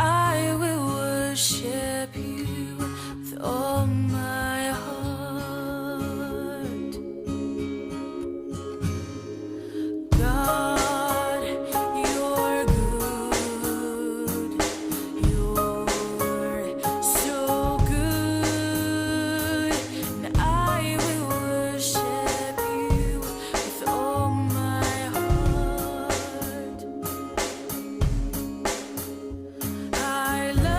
I will worship you with all my heart. God, you're good. You're so good. And I will worship you with all my heart. I love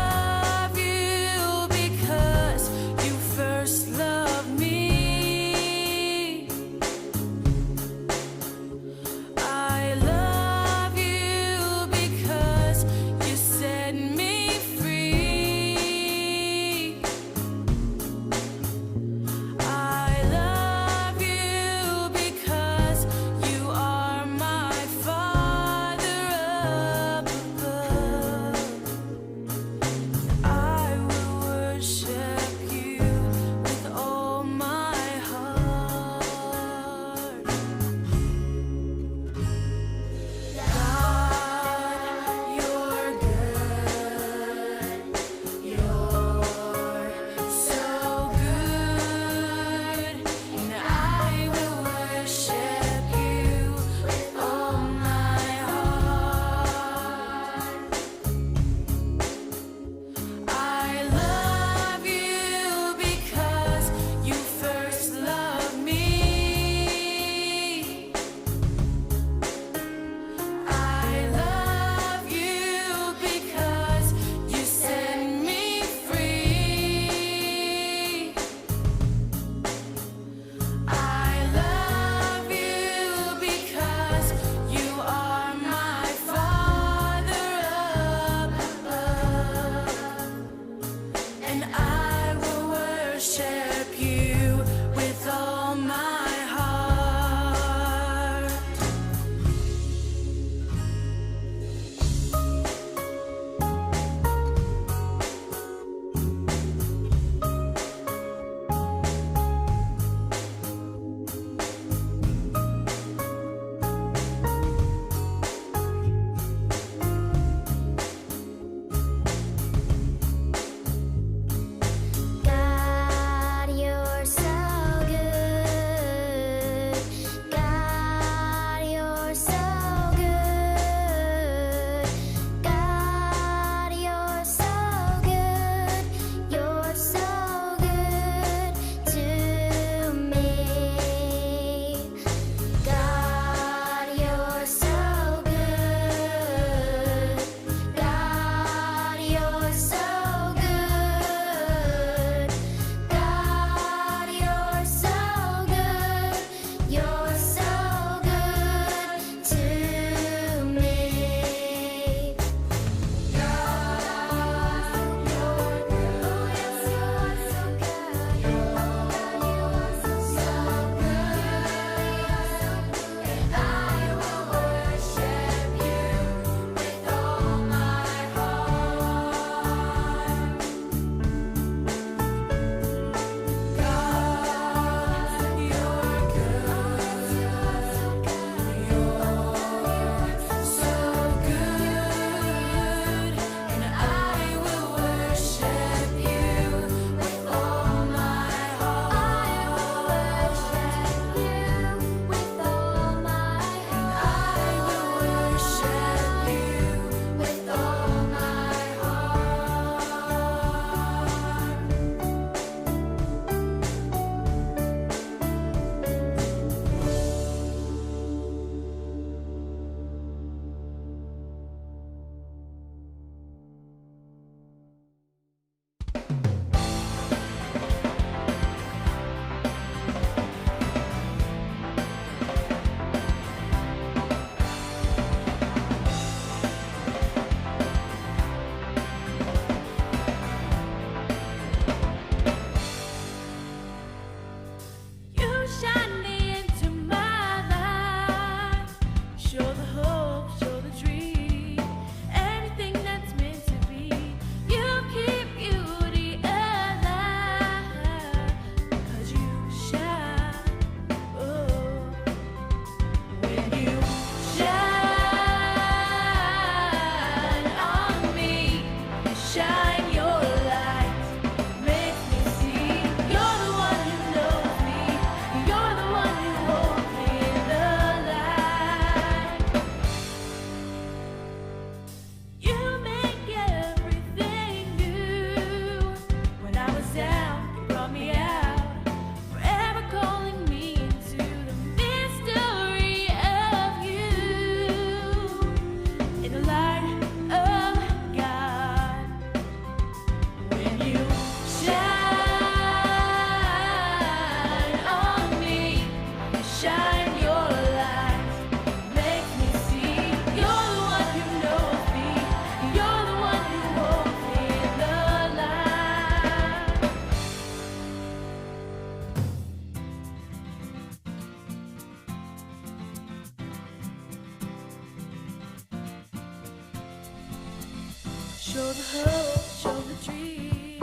the hope, show the dream.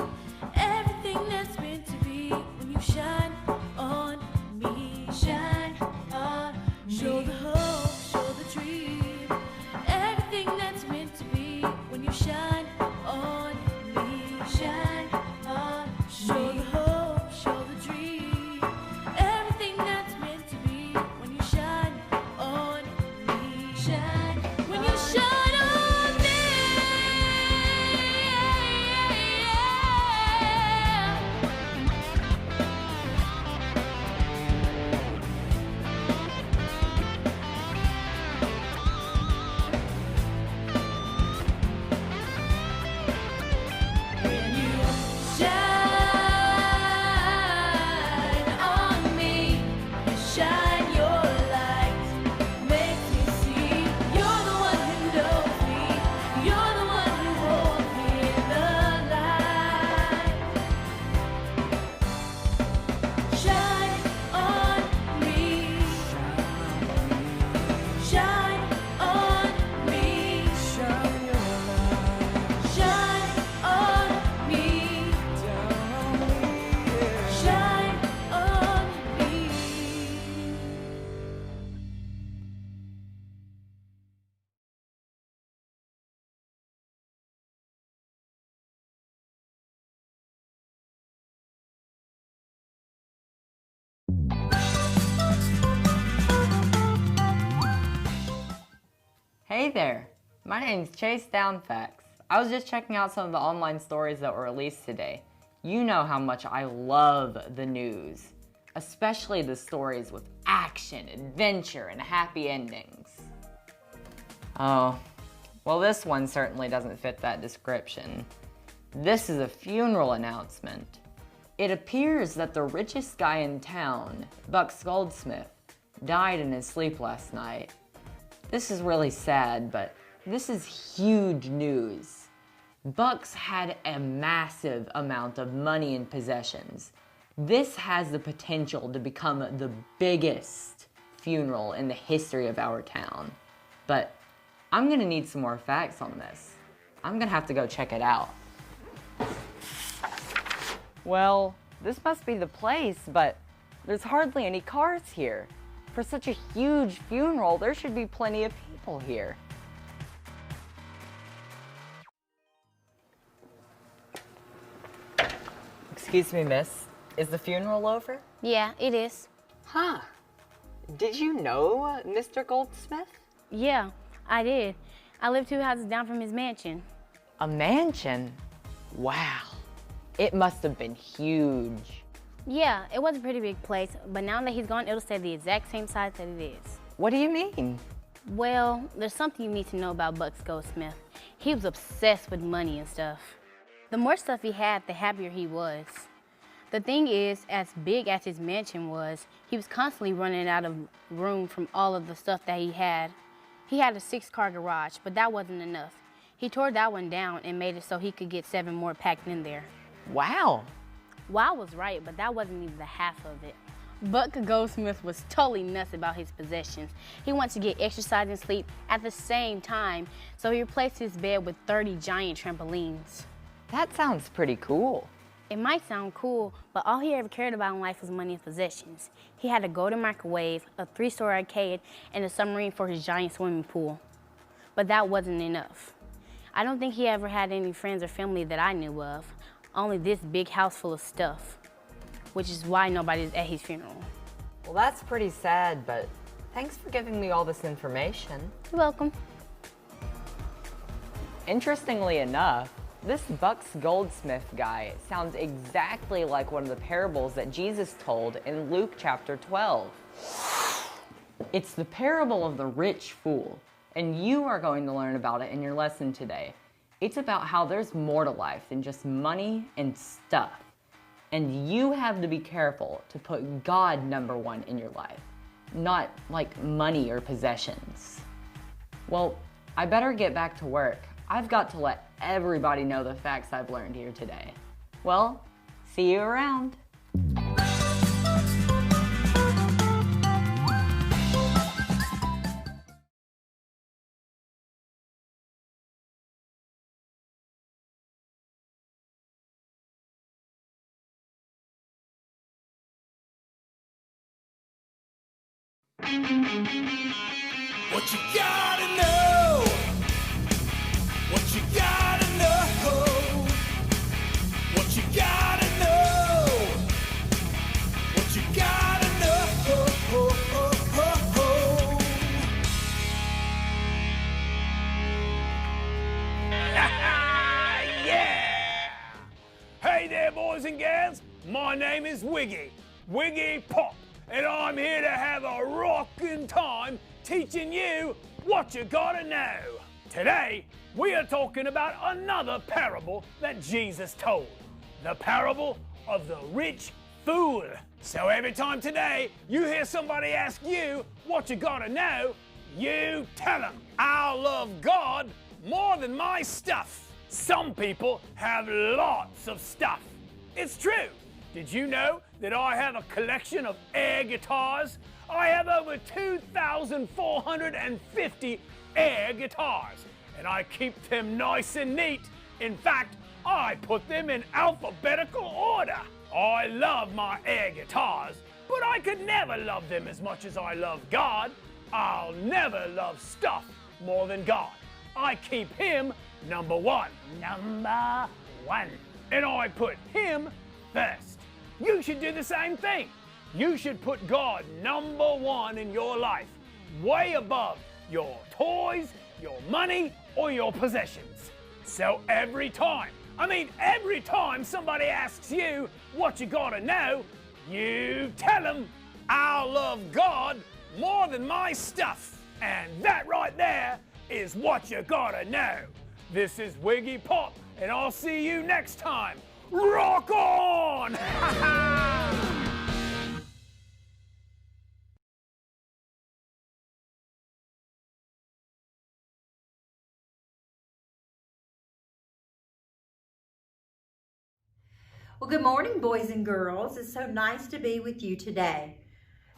Everything that's meant to be when you shine on me. Shine on me. Show the hope, show the dream. Everything that's meant to be when you shine on me. Shine on me. Show the hope, show the dream. Everything that's meant to be when you shine on me. Shine when you shine on me. When you shine on me, shine your light, makes me see you're the one who knows me, you're the one who holds me in the light. Shine on me, shine on me, shine your light, shine on me, shine on me. Hey there, my name's Chase Downfax. I was just checking out some of the online stories that were released today. You know how much I love the news, especially the stories with action, adventure, and happy endings. Oh, well, this one certainly doesn't fit that description. This is a funeral announcement. It appears that the richest guy in town, Bucks Goldsmith, died in his sleep last night. This is really sad, but this is huge news. Bucks had a massive amount of money and possessions. This has the potential to become the biggest funeral in the history of our town. But I'm gonna need some more facts on this. I'm gonna have to go check it out. Well, this must be the place, but there's hardly any cars here. For such a huge funeral, there should be plenty of people here. Excuse me, miss. Is the funeral over? Yeah, it is. Huh. Did you know Mr. Goldsmith? Yeah, I did. I live 2 houses down from his mansion. A mansion? Wow. It must have been huge. Yeah, it was a pretty big place, but now that he's gone, it'll stay the exact same size that it is. What do you mean? Well, there's something you need to know about Bucks Goldsmith. He was obsessed with money and stuff. The more stuff he had, the happier he was. The thing is, as big as his mansion was, he was constantly running out of room from all of the stuff that he had. He had a 6-car garage, but that wasn't enough. He tore that one down and made it so he could get 7 more packed in there. Wow. Wow was right, but that wasn't even the half of it. Buck Goldsmith was totally nuts about his possessions. He wanted to get exercise and sleep at the same time, so he replaced his bed with 30 giant trampolines. That sounds pretty cool. It might sound cool, but all he ever cared about in life was money and possessions. He had a golden microwave, a 3-story arcade, and a submarine for his giant swimming pool. But that wasn't enough. I don't think he ever had any friends or family that I knew of, only this big house full of stuff, which is why nobody's at his funeral. Well, that's pretty sad, but thanks for giving me all this information. You're welcome. Interestingly enough, this Bucks Goldsmith guy sounds exactly like one of the parables that Jesus told in Luke chapter 12. It's the parable of the rich fool, and you are going to learn about it in your lesson today. It's about how there's more to life than just money and stuff. And you have to be careful to put God number one in your life, not like money or possessions. Well, I better get back to work. I've got to let everybody know the facts I've learned here today. Well, see you around. What you gotta know, what you gotta know, what you gotta know, what you gotta know. Yeah! Hey there, boys and gals. My name is Wiggy Pop, and I'm here to have a rockin' time teaching you what you gotta know. Today, we are talking about another parable that Jesus told, the parable of the rich fool. So every time today you hear somebody ask you what you gotta know, you tell them, I love God more than my stuff. Some people have lots of stuff. It's true. Did you know that I have a collection of air guitars? I have over 2,450 air guitars, and I keep them nice and neat. In fact, I put them in alphabetical order. I love my air guitars, but I could never love them as much as I love God. I'll never love stuff more than God. I keep Him number one. Number one. And I put Him first. You should do the same thing. You should put God number one in your life, way above your toys, your money, or your possessions. So every time somebody asks you what you gotta know, you tell them, I love God more than my stuff. And that right there is what you gotta know. This is Wiggy Pop, and I'll see you next time. Rock on! Well, good morning, boys and girls. It's so nice to be with you today.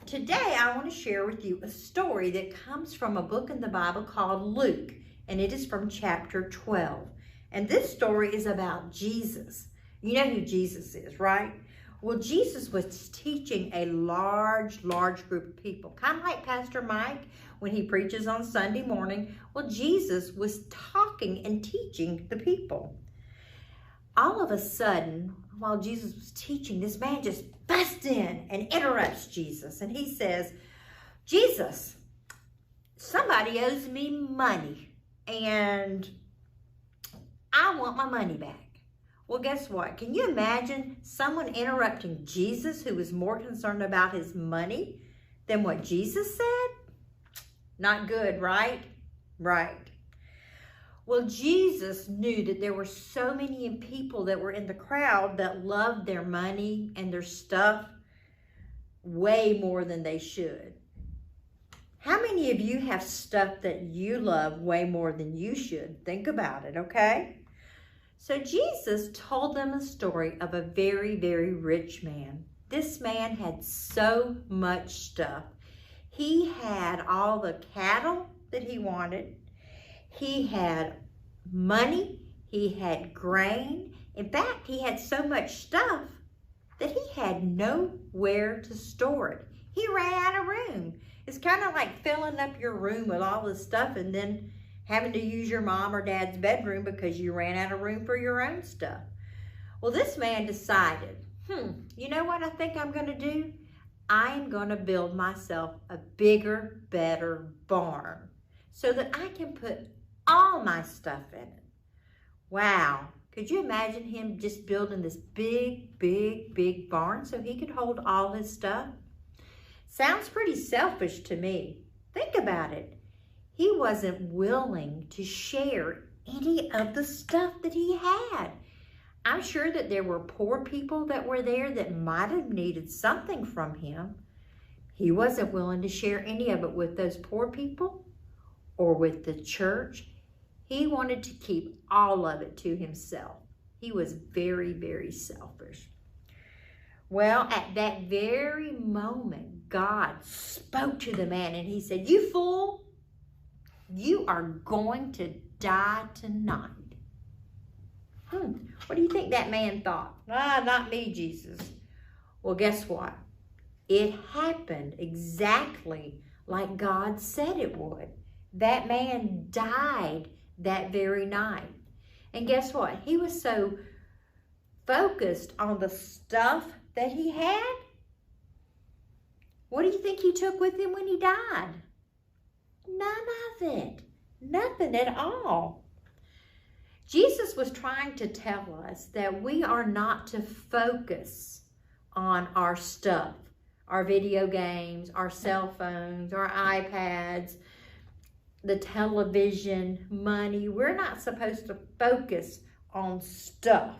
Today, I want to share with you a story that comes from a book in the Bible called Luke, and it is from chapter 12. And this story is about Jesus. You know who Jesus is, right? Well, Jesus was teaching a large group of people, kind of like Pastor Mike when he preaches on Sunday morning. Well, Jesus was talking and teaching the people. All of a sudden, while Jesus was teaching, this man just busts in and interrupts Jesus. And he says, Jesus, somebody owes me money and I want my money back. Well, guess what? Can you imagine someone interrupting Jesus who was more concerned about his money than what Jesus said? Not good, right? Right. Well, Jesus knew that there were so many people that were in the crowd that loved their money and their stuff way more than they should. How many of you have stuff that you love way more than you should? Think about it, okay? So Jesus told them a story of a very, very rich man. This man had so much stuff. He had all the cattle that he wanted. He had money, he had grain. In fact, he had so much stuff that he had nowhere to store it. He ran out of room. It's kind of like filling up your room with all this stuff and then having to use your mom or dad's bedroom because you ran out of room for your own stuff. Well, this man decided, you know what I think I'm going to do? I am going to build myself a bigger, better barn so that I can put all my stuff in it. Wow. Could you imagine him just building this big barn so he could hold all his stuff? Sounds pretty selfish to me. Think about it. He wasn't willing to share any of the stuff that he had. I'm sure that there were poor people that were there that might have needed something from him. He wasn't willing to share any of it with those poor people or with the church. He wanted to keep all of it to himself. He was very, very selfish. Well, at that very moment, God spoke to the man and he said, "You fool, you are going to die tonight." What do you think that man thought? Not me, Jesus. Well, guess what? It happened exactly like God said it would. That man died that very night. And guess what? He was so focused on the stuff that he had. What do you think he took with him when he died? None of it. Nothing at all. Jesus was trying to tell us that we are not to focus on our stuff, our video games, our cell phones, our iPads, the television, money. We're not supposed to focus on stuff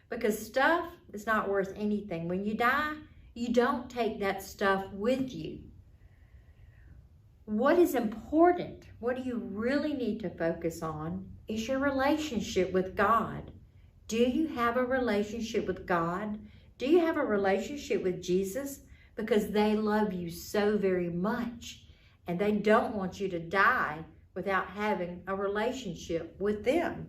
because stuff is not worth anything. When you die, you don't take that stuff with you. What is important, what do you really need to focus on is your relationship with God. Do you have a relationship with God? Do you have a relationship with Jesus? Because they love you so very much and they don't want you to die without having a relationship with them.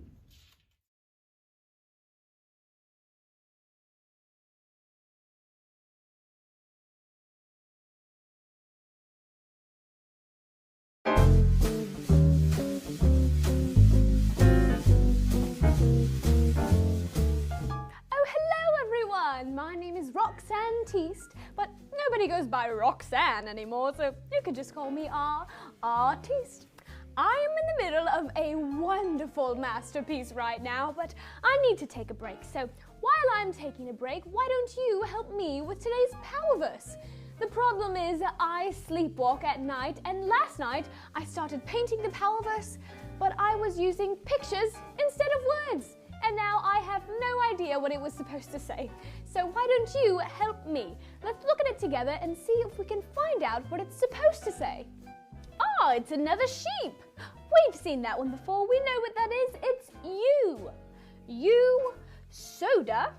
My name is Roxanne Teast, but nobody goes by Roxanne anymore, so you can just call me Artiste. I am in the middle of a wonderful masterpiece right now, but I need to take a break. So while I'm taking a break, why don't you help me with today's power verse? The problem is I sleepwalk at night, and last night I started painting the power verse, but I was using pictures instead of words. And now I have no idea what it was supposed to say. So why don't you help me? Let's look at it together and see if we can find out what it's supposed to say. Oh, it's another sheep. We've seen that one before. We know what that is. It's you. You soda.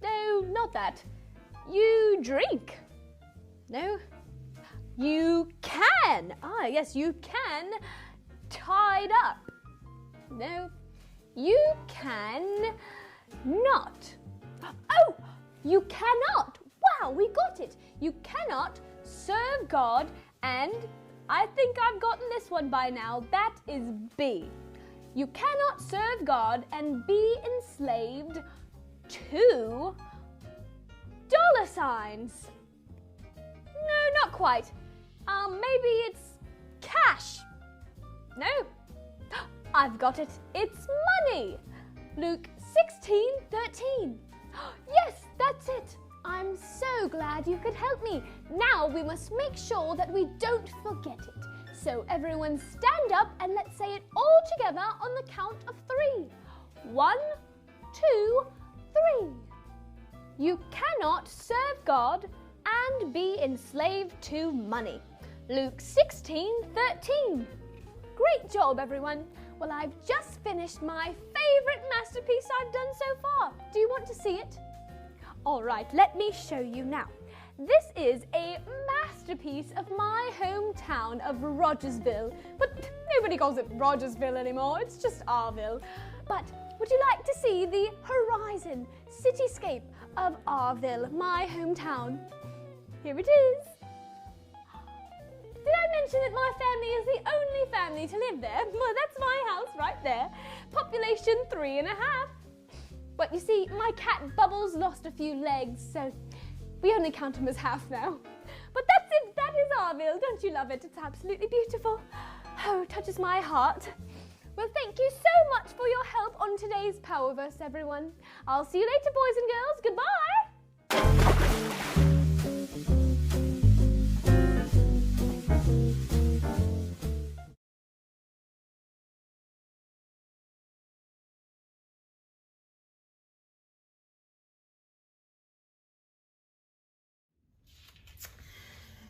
No, not that. You drink. No. You can. Ah, yes, you can. Tied up. No. You can not. Oh, you cannot. Wow, we got it. You cannot serve God, and I think I've gotten this one by now. That is B. You cannot serve God and be enslaved to dollar signs. No, not quite. Maybe it's cash. No. I've got it. It's money. Luke 16:13. Yes, that's it. I'm so glad you could help me. Now we must make sure that we don't forget it. So everyone stand up and let's say it all together on the count of 3. 1, 2, 3. You cannot serve God and be enslaved to money. Luke 16:13. Great job, everyone. Well, I've just finished my favorite masterpiece I've done so far. Do you want to see it? All right, let me show you now. This is a masterpiece of my hometown of Rogersville, but nobody calls it Rogersville anymore. It's just Arville. But would you like to see the horizon cityscape of Arville, my hometown? Here it is. Did I mention that my family is the only family to live there? Well, that's my house right there. Population 3.5. But you see, my cat Bubbles lost a few legs, so we only count him as half now. But that's it, that is Arville. Don't you love it? It's absolutely beautiful. Oh, it touches my heart. Well, thank you so much for your help on today's Powerverse, everyone. I'll see you later, boys and girls. Goodbye.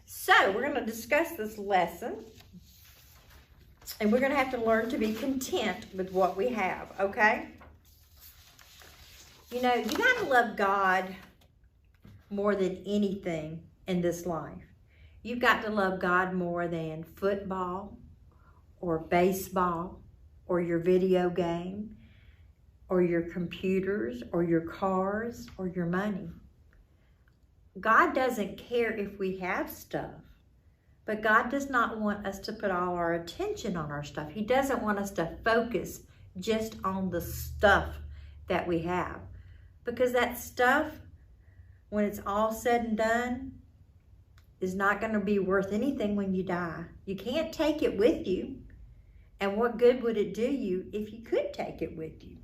So we're going to discuss this lesson, and we're going to have to learn to be content with what we have, okay? You know, you got to love God more than anything in this life. You've got to love God more than football or baseball or your video game or your computers or your cars or your money. God doesn't care if we have stuff. But God does not want us to put all our attention on our stuff. He doesn't want us to focus just on the stuff that we have. Because that stuff, when it's all said and done, is not going to be worth anything when you die. You can't take it with you. And what good would it do you if you could take it with you?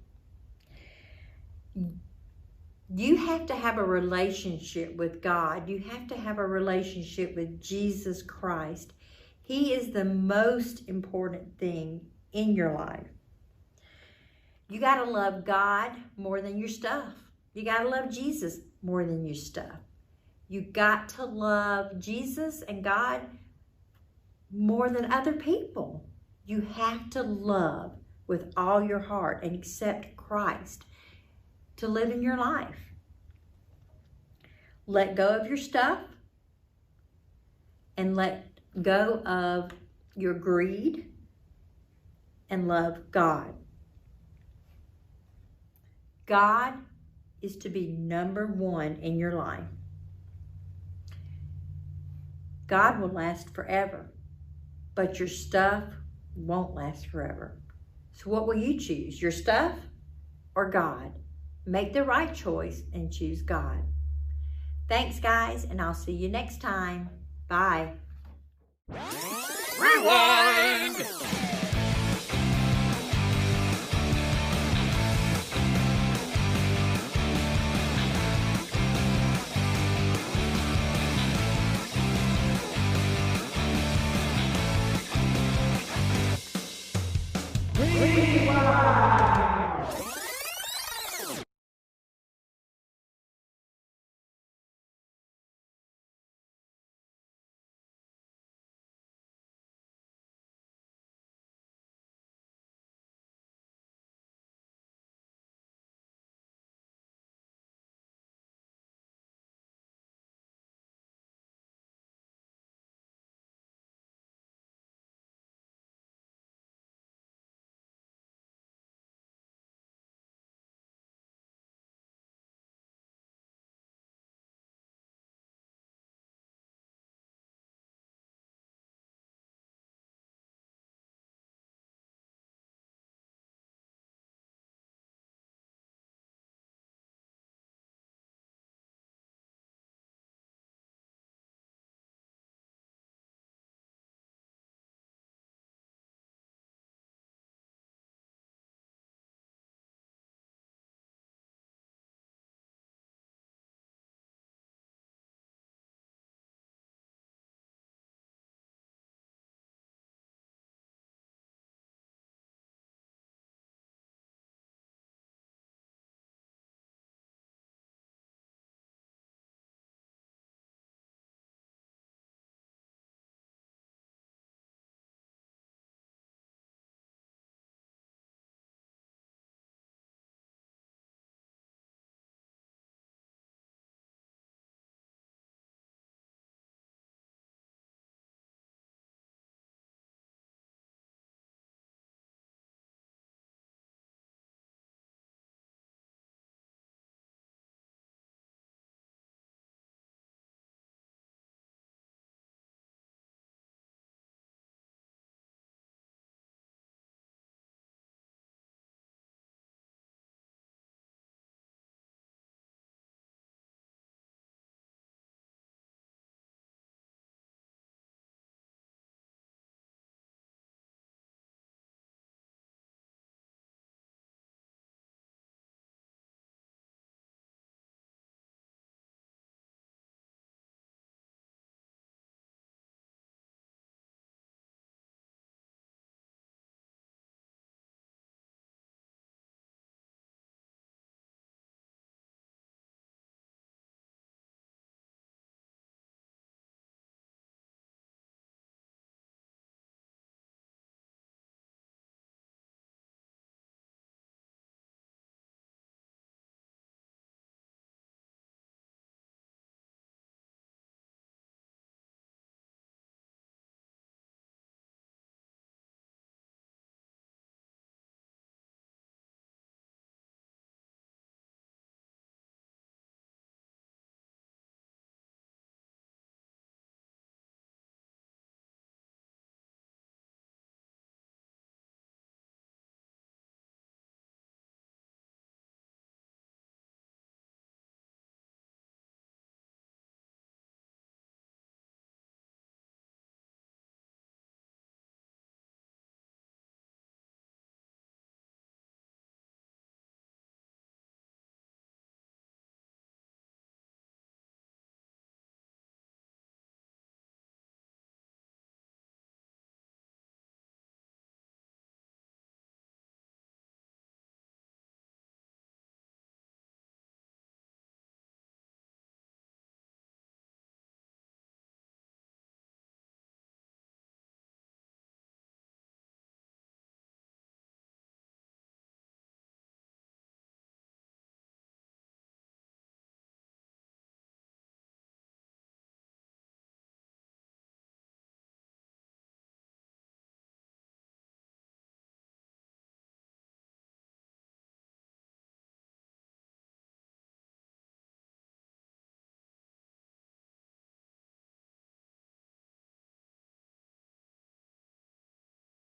You have to have a relationship with God. You have to have a relationship with Jesus Christ. He is the most important thing in your life. You got to love God more than your stuff. You got to love Jesus more than your stuff. You got to love Jesus and God more than other people. You have to love with all your heart and accept Christ to live in your life. Let go of your stuff and let go of your greed and love God. God is to be number one in your life. God will last forever, but your stuff won't last forever. So what will you choose, your stuff or God? Make the right choice and choose God. Thanks, guys, and I'll see you next time. Bye. Rewind!